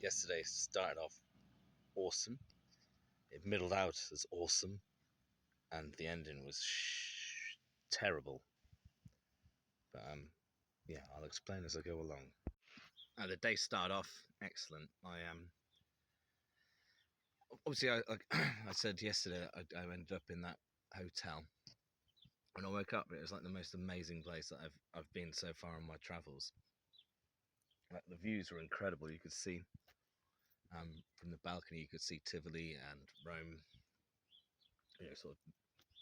Yesterday started off awesome. It middled out as awesome, and the ending was terrible. But yeah, I'll explain as I go along. The day started off excellent. Obviously I said yesterday I ended up in that hotel. When I woke up, it was like the most amazing place that I've been so far on my travels. Like, the views were incredible. You could see from the balcony, you could see Tivoli and Rome, sort of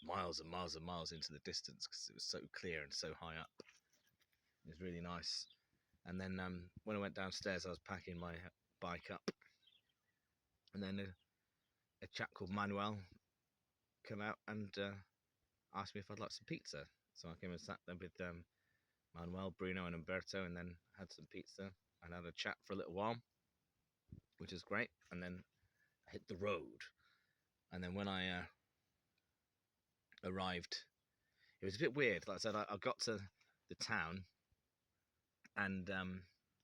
miles and miles and miles into the distance because it was so clear and so high up. It was really nice. And then when I went downstairs, I was packing my bike up, and then a chap called Manuel came out and asked me if I'd like some pizza. So I came and sat there with Manuel, Bruno, and Umberto, and then had some pizza and had a chat for a little while, which is great. And then I hit the road. And then when I arrived, it was a bit weird. Like I said, I got to the town, and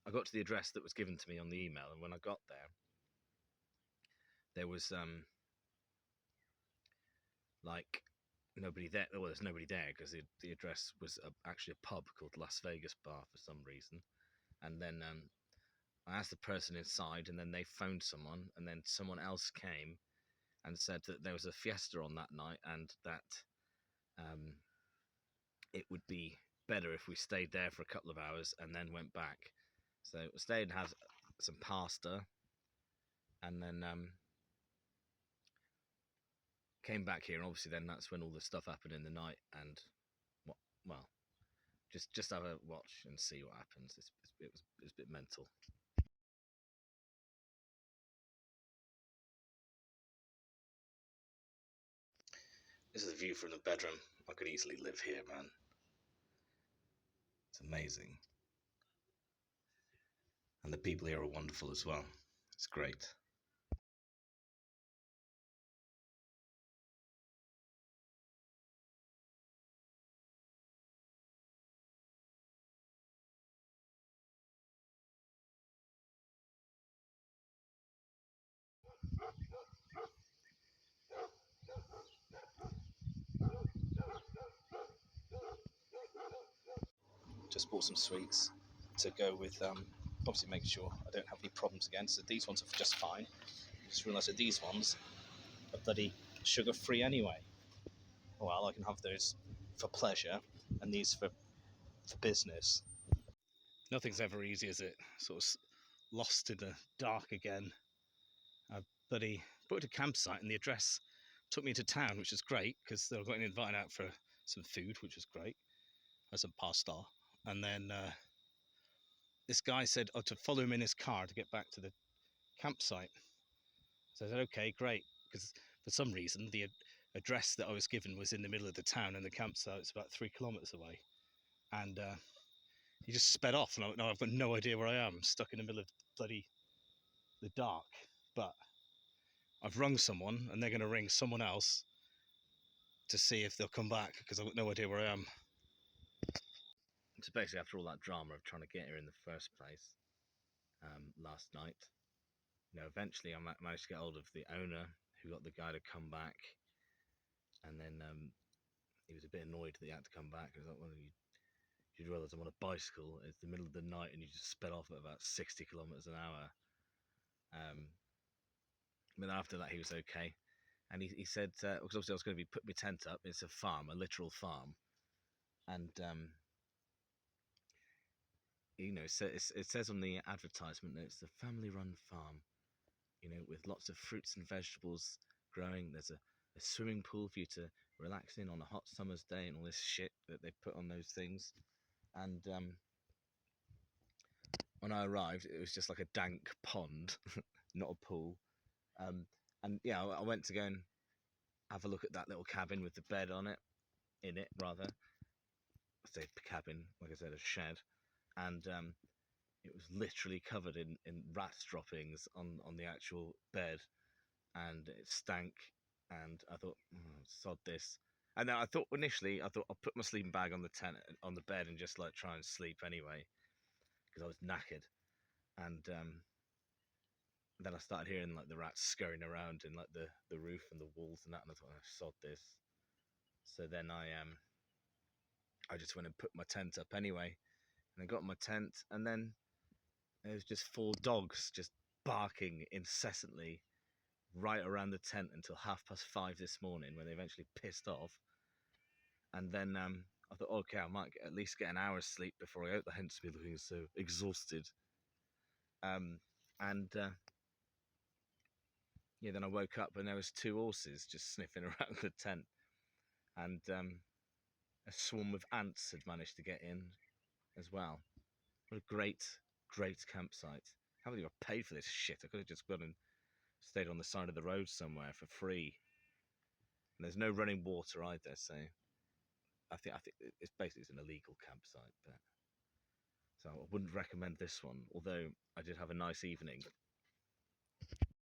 I got to the address that was given to me on the email. And when I got there was like nobody there. Well, there's nobody there because the address was actually a pub called Las Vegas Bar for some reason. And then I asked the person inside, and then they phoned someone, and then someone else came and said that there was a fiesta on that night, and that it would be better if we stayed there for a couple of hours and then went back. So we stayed and had some pasta, and then came back here. And obviously, then that's when all the stuff happened in the night. And well, just have a watch and see what happens. It was a bit mental. This is the view from the bedroom. I could easily live here, man. It's amazing. And the people here are wonderful as well. It's great. Just bought some sweets to go with, obviously making sure I don't have any problems again. So these ones are just fine. I just realised that these ones are bloody sugar-free anyway. Well, I can have those for pleasure, and these for business. Nothing's ever easy, is it? Sort of lost in the dark again. I bloody booked a campsite, and the address took me to town, which was great because they were getting invited out for some food, which was great, as some pasta. And then this guy said to follow him in his car to get back to the campsite. So I said, okay, great, because for some reason the address that I was given was in the middle of the town, and the campsite's about 3 kilometers away. And he just sped off, and I've got no idea where I am, stuck in the middle of bloody the dark. But I've rung someone, and they're going to ring someone else to see if they'll come back, because I've got no idea where I am. So basically, after all that drama of trying to get here in the first place, last night, eventually I managed to get hold of the owner, who got the guy to come back, and then he was a bit annoyed that he had to come back. I was like, well, you'd realise I'm on a bicycle, it's the middle of the night, and you just sped off at about 60 kilometers an hour. But after that, he was okay. And he said, because obviously I was going to be put my tent up. It's a farm, a literal farm. And, it says on the advertisement that it's a family-run farm, with lots of fruits and vegetables growing. There's a swimming pool for you to relax in on a hot summer's day, and all this shit that they put on those things. And when I arrived, it was just like a dank pond, not a pool. And yeah, I went to go and have a look at that little cabin with the bed in it rather. I say cabin, like I said, a shed. And it was literally covered in rats droppings on the actual bed, and it stank. And I thought, sod this. And then I thought I'll put my sleeping bag on the bed and just like try and sleep anyway, because I was knackered. And then I started hearing like the rats scurrying around in like the roof and the walls and that, and I thought, oh, sod this. So then I just went and put my tent up anyway, and I got my tent, and then there was just 4 dogs just barking incessantly right around the tent until 5:30 this morning, when they eventually pissed off. And then I thought, okay, I might at least get an hour's sleep before I go out the house, to be looking so exhausted. And yeah, then I woke up and there was 2 horses just sniffing around the tent, and a swarm of ants had managed to get in as well. What a great campsite. I haven't even paid for this shit. I could have just gone and stayed on the side of the road somewhere for free. And there's no running water either, so I think it's basically an illegal campsite. But so I wouldn't recommend this one. Although I did have a nice evening